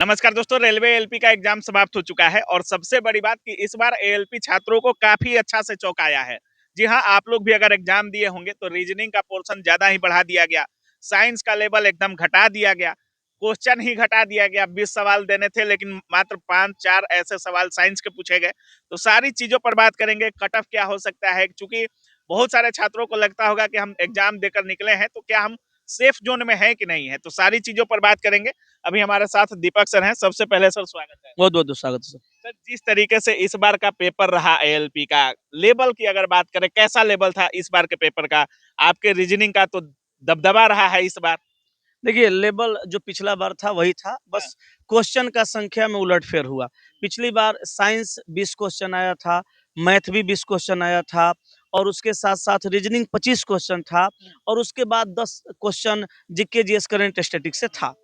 नमस्कार दोस्तों, railway ALP का एग्जाम समाप्त हो चुका है और सबसे बड़ी बात कि इस बार एएलपी छात्रों को काफी अच्छा से चौंकाया है। जी हाँ, आप लोग भी अगर एग्जाम दिए होंगे तो रीजनिंग का पोर्शन ज्यादा ही बढ़ा दिया गया, साइंस का लेवल एकदम घटा दिया गया, क्वेश्चन ही घटा दिया गया। 20 सवाल देने थे लेकिन मात्र 5-4 ऐसे सवाल साइंस के पूछे गए। तो सारी चीजों पर बात करेंगे, कट ऑफ क्या हो सकता है, क्योंकि बहुत सारे छात्रों को लगता होगा कि हम एग्जाम देकर निकले हैं तो क्या हम सेफ जोन में है कि नहीं है। तो सारी चीजों पर बात करेंगे। अभी हमारे साथ दीपक सर हैं। सबसे पहले सर स्वागत है। बहुत बहुत स्वागत है सर। सर, जिस तरीके से इस बार का पेपर रहा एएलपी का, लेवल की अगर बात करें, कैसा लेवल था इस बार के पेपर का? आपके रीजनिंग का तो दबदबा रहा है इस बार। देखिए लेवल जो पिछला बार था वही था, हाँ, बस क्वेश्चन का संख्या में उलटफेर हुआ। पिछली बार साइंस 20 क्वेश्चन आया था, मैथ भी 20 क्वेश्चन आया था और उसके साथ-साथ रीजनिंग 25 क्वेश्चन था और उसके बाद 10 question GK, GS, current statics से था।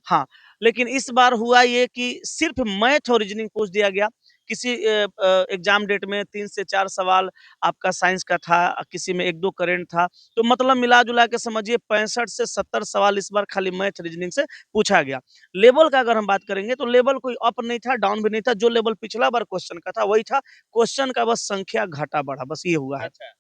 हाँ, लेकिन इस बार हुआ ये कि सिर्फ मैथ और रीजनिंग पूछ दिया गया। किसी एग्ज़ाम डेट में 3 से 4 सवाल आपका साइंस का था, किसी में 1-2 करंट था। तो मतलब मिला-जुला के समझिए 65 से 70 सवाल इस बार खाली मैथ रीजनिंग से पूछा गया। लेवल का अगर हम बात करेंगे तो लेवल कोई अप नहीं था, डाउन भी नहीं था, जो लेवल पिछला बार क्वेश्चन का था वही था। क्वेश्चन का बस संख्या घटा-बढ़ा, बस ये हुआ है। अच्छा।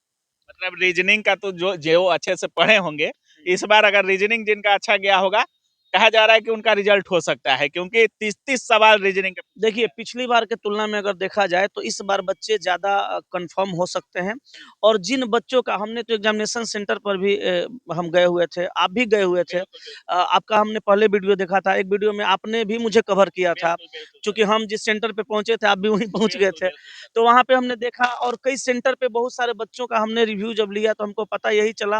मतलब रीजनिंग का तो जो जो अच्छे से पढ़े होंगे, इस बार अगर रीजनिंग जिनका अच्छा गया होगा, कहा जा रहा है कि उनका रिजल्ट हो सकता है, क्योंकि 30-30 सवाल रीजनिंग के पूछे देखिए, गए। पिछली बार के तुलना में अगर देखा जाए तो इस बार बच्चे ज़्यादा कन्फर्म हो सकते हैं और जिन बच्चों का हमने तो एग्ज़ामिनेशन सेंटर पर भी हम गए हुए थे, आप भी गए हुए थे। बिल्कुल, बिल्कुल। आपका हमने पहले वीडियो देखा था, एक वीडियो में आपने भी मुझे कवर किया था, बिल्कुल, बिल्कुल सर। चूँकि हम जिस सेंटर पे पहुँचे थे, आप भी वहीं पहुँच गए बिल्कुल, थे। बिल्कुल सर। तो वहाँ पे हमने देखा और कई सेंटर पे बहुत सारे बच्चों का हमने रिव्यू जब लिया तो हमको पता यही चला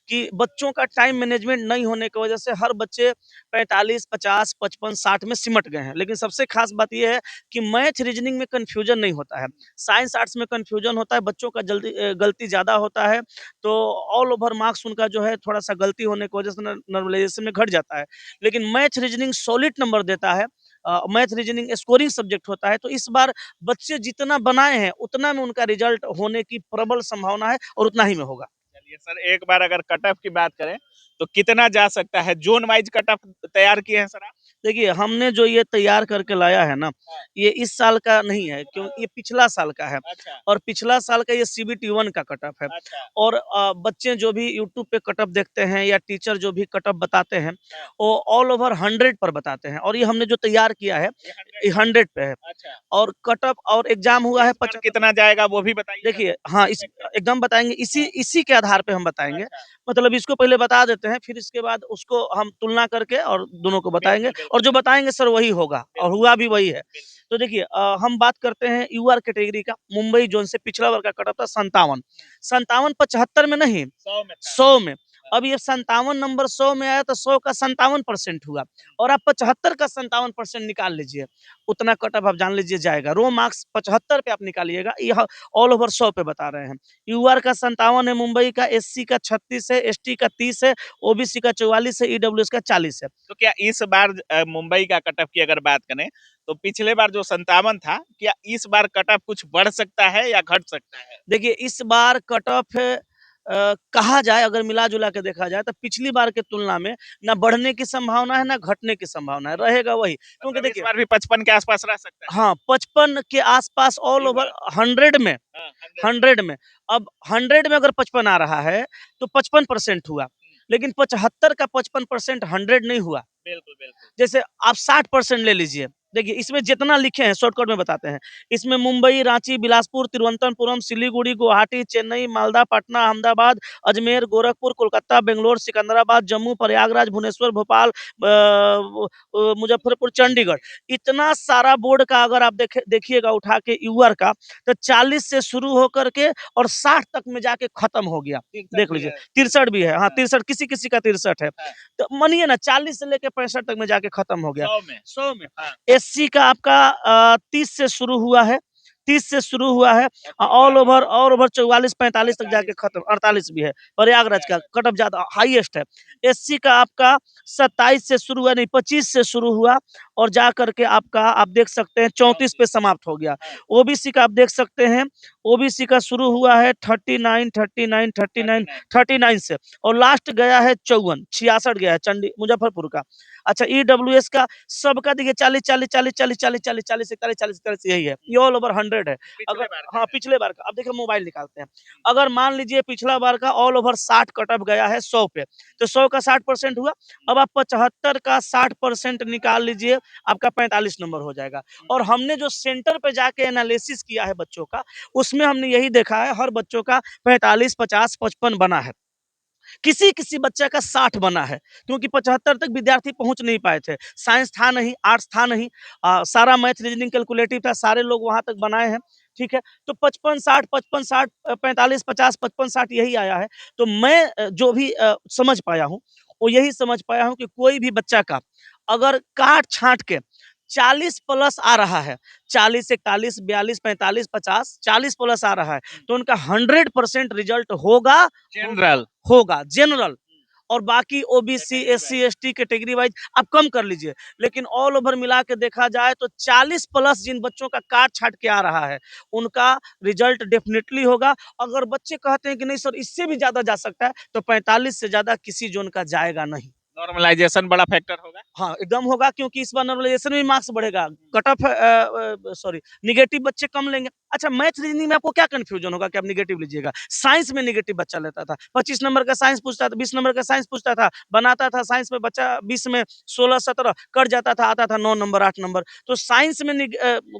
कि बच्चों का टाइम मैनेजमेंट नहीं होने की वजह से हर बच्चे 45, 50, 55, 60 में सिमट गए हैं। लेकिन सबसे ख़ास बात ये है कि मैथ रीजनिंग में कन्फ्यूजन नहीं होता है। साइंस आर्ट्स में कन्फ्यूजन होता है, बच्चों का गलती ज़्यादा होता है, तो ऑल ओवर मार्क्स उनका जो है थोड़ा-सा गलती होने की वजह से नॉर्मलाइजेशन में घट जाता है। लेकिन मैथ रीजनिंग सॉलिड नंबर देता है। मैथ रीजनिंग स्कोरिंग सब्जेक्ट होता है, तो इस बार बच्चे जितना बनाए हैं, उतना में उनका रिजल्ट होने की प्रबल संभावना है और उतना ही में होगा। चलिए सर, एक बार अगर कट ऑफ की बात करें तो कितना जा सकता है? जोन वाइज कट ऑफ तैयार किए हैं सर आप? देखिए, हमने जो ये तैयार करके लाया है ना, हाँ। ये इस साल का नहीं है, क्यों ये पिछला साल का है अच्छा। और पिछला साल का ये सीबीटी 1 का कट ऑफ है। अच्छा। और बच्चे जो भी यूट्यूब पे कट ऑफ देखते हैं या टीचर जो भी कट ऑफ बताते हैं, हाँ। वो ऑल ओवर 100 पर बताते हैं और ये हमने जो तैयार किया है, ये 100 ये पे 100 पे है है। अच्छा। और कट ऑफ और एग्ज़ाम हुआ है इस बार 75। कितना जाएगा वो भी बताइएगा देखिए, सर, हाँ, इस एक्सपेक्टेड। एकदम बताएँगे, इसी हाँ। इसी के आधार पे हम बताएँगे। अच्छा। मतलब इसको पहले बता देते हैं, फिर इसके बाद उसको हम तुलना करके और दोनों को बताएँगे बिल्कुल, और बिल्कुल जो सर। बताएँगे सर वही होगा और बिल्कुल, हुआ भी वही है। बिल्कुल। तो देखिए हम बात करते हैं यूआर कैटेगरी का, मुंबई ज़ोन से पिछला वर्ग का कट ऑफ था 57, 57 75 में नहीं, 100 में था। 100 में। हाँ। अब ये 57 नंबर 100 में आया तो 100 का 57% हुआ और आप 75 का 57% निकाल लीजिए, उतना कट ऑफ आप जान लीजिए जाएगा। रो मार्क्स 75 पे आप निकालिएगा, यह ऑल ओवर 100 पे बता रहे हैं। यूआर का 57 है मुंबई का, एससी का 36 है, एसटी का 30 है, ओबीसी का 44 है, ईडब्ल्यूएस का 40 है। तो क्या इस बार मुंबई का कट ऑफ की अगर बात करें तो पिछले बार जो 57 था, क्या इस बार कट ऑफ कुछ बढ़ सकता है या घट सकता है? देखिए इस बार कट ऑफ कहा जाए, अगर मिला-जुला के देखा जाए तो पिछली बार के तुलना में ना बढ़ने की संभावना है, ना घटने की संभावना है, रहेगा वही। क्योंकि मतलब इस देखिए बार भी 55 के आसपास रह सकता है। हाँ, 55 के आस-पास ऑल यू ओवर बार। 100 में, हाँ, 100 में। 100 में। अब 100 में अगर 55 आ रहा है, तो 55% हुआ। लेकिन 75 का 55% 100 नहीं हुआ। बिल्कुल, बिल्कुल। जैसे आप 60% ले लीजिए। देखिए इसमें जितना लिखे हैं शॉर्टकट में बताते हैं। इसमें मुंबई, रांची, बिलासपुर, तिरुवनंतपुरम, सिलीगुड़ी, गुवाहाटी, चेन्नई, मालदा, पटना, अहमदाबाद, अजमेर, गोरखपुर, कोलकाता, बेंगलोर, सिकंदराबाद, जम्मू, प्रयागराज, भुवनेश्वर, भोपाल, मुजफ्फरपुर, चंडीगढ़। इतना सारा बोर्ड का अगर आप देखिएगा उठा के यूआर का, तो 40 से शुरू होकर के और 60 तक में जाके खत्म हो गया। 63 देख भी लीजिए है, 63 भी है, हाँ, हाँ, 63 किसी-किसी का 63 है। हाँ। तो मानिए ना 40 से लेके 65 तक में जाके खत्म हो गया। 100 में। 100 में। हाँ। एससी का आपका 30 से शुरू हुआ है, 30 से शुरू हुआ है, और फिर ऑल ओवर 44-45 तक जाके 48 खत्म, भी है। 48 भी है। प्रयागराज का प्रयागराज। कट ऑफ ज़्यादा हाईएस्ट है। एससी का आपका 27 से शुरू हुआ, नहीं 25 से शुरू हुआ और जा करके आपका आप देख सकते हैं 34 पे 34। समाप्त हो गया। हाँ। ओबीसी का आप देख सकते हैं, ओबीसी का शुरू हुआ है 39, 39, 39, 39। 39 से और लास्ट गया है 54, 66 गया है मुजफ्फरपुर का। अच्छा ईडब्ल्यूएस का सबका देखिए 40 40 40 40 40 40 40 41 40 41 यही है, ये ऑल ओवर 100 है। पिछले अगर बार का हाँ है। पिछले बार का, अब देखिए मोबाइल निकालते हैं, अगर मान लीजिए पिछला बार का ऑल ओवर 60 कट ऑफ गया है 100 पे, तो 100 का 60% हुआ। अब आप 75 का 60% निकाल लीजिए, आपका 45 नंबर हो जाएगा। और हमने जो सेंटर पे जाके एनालिसिस किया है बच्चों का, उसमें हमने यही देखा है हर बच्चों का 45 50 55 बना है। किसी किसी बच्चे का 60 बना है, क्योंकि 75 तक विद्यार्थी पहुंच नहीं पाए थे। साइंस था नहीं, आर्ट्स था नहीं, सारा मैथ रीजनिंग कैलकुलेटिव था, सारे लोग वहां तक बनाए हैं। ठीक है, तो 55 60 55 60 45 50 55 60 यही आया है। तो मैं जो भी समझ पाया हूँ, वो यही समझ पाया हूँ कि कोई भी बच्चा का अगर काट छांट के 40 प्लस आ रहा है, 40 41 42 45 50 40 प्लस आ रहा है, तो उनका 100% रिजल्ट होगा, जनरल होगा जनरल। और बाकी OBC category SC wise. ST category wise आप कम कर लीजिए, लेकिन ऑल ओवर मिला के देखा जाए तो 40 प्लस जिन बच्चों का काट छाट के आ रहा है, उनका रिजल्ट डेफिनेटली होगा। अगर बच्चे कहते हैं कि नहीं सर इससे भी ज्यादा जा सकता है, तो 45 से ज्यादा किसी जोन का जाएगा नहीं। नॉर्मलाइजेशन बड़ा फैक्टर होगा। हाँ, एकदम होगा, क्योंकि इस बार नॉर्मलाइजेशन में मार्क्स बढ़ेगा, कट ऑफ सॉरी नेगेटिव बच्चे कम लेंगे। अच्छा मैथ रीजनिंग में आपको क्या कंफ्यूजन होगा कि आप नेगेटिव लीजिएगा? साइंस में नेगेटिव बच्चा लेता था, 25 नंबर का साइंस पूछता था, 20 नंबर का साइंस पूछता था, बनाता था साइंस में बच्चा 20 में 16 17 कट जाता था, आता था 9 नंबर 8 नंबर। तो साइंस में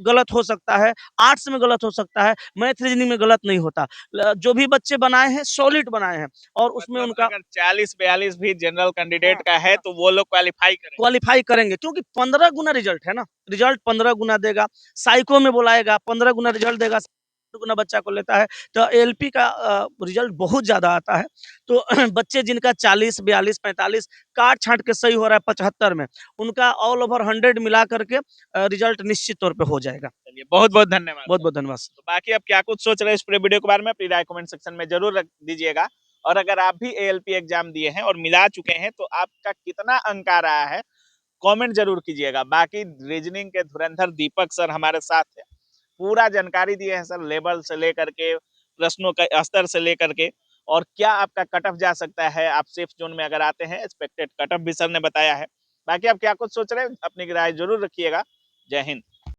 गलत हो सकता है, आर्ट्स में गलत हो सकता है, मैथ रीजनिंग में गलत नहीं होता। जो भी बच्चे बनाए हैं सॉलिड बनाए हैं, और उसमें मतलब उनका अगर 40-42 भी जनरल कैंडिडेट हाँ, का है हाँ, तो वो लोग क्वालिफाई करेंगे। क्वालिफाई करेंगे, क्योंकि 15 गुना रिजल्ट है ना, रिजल्ट 15 गुना देगा। साइको में बुलाएगा 15 गुना रिजल्ट देगा, गुना बच्चा को लेता है। तो एलपी का रिजल्ट बहुत ज्यादा आता है। तो बच्चे जिनका 40 42 45 काट छांट के सही हो रहा है 75 में, उनका ऑल ओवर 100 मिला करके रिजल्ट निश्चित तौर पे हो जाएगा। चलिए बहुत-बहुत धन्यवाद बहुत सर। बहुत धन्यवाद। तो बाकी आप क्या कुछ सोच रहे हैं इस पूरे वीडियो के बारे में अपनी राय कमेंट सेक्शन में जरूर रख दीजिएगा। और अगर आप भी एएलपी एग्जाम दिए हैं और मिला चुके हैं तो आपका कितना अंक आ रहा है कमेंट जरूर कीजिएगा। बाकी रीजनिंग के धुरंधर दीपक सर हमारे साथ है, पूरा जानकारी दिए हैं सर, लेवल से लेकर के प्रश्नों का स्तर से लेकर के और क्या आपका कट ऑफ जा सकता है आप सेफ जोन में अगर आते हैं, एक्सपेक्टेड कट ऑफ भी सर ने बताया है। बाकी आप क्या कुछ सोच रहे हैं अपनी राय जरूर रखिएगा। जय हिंद।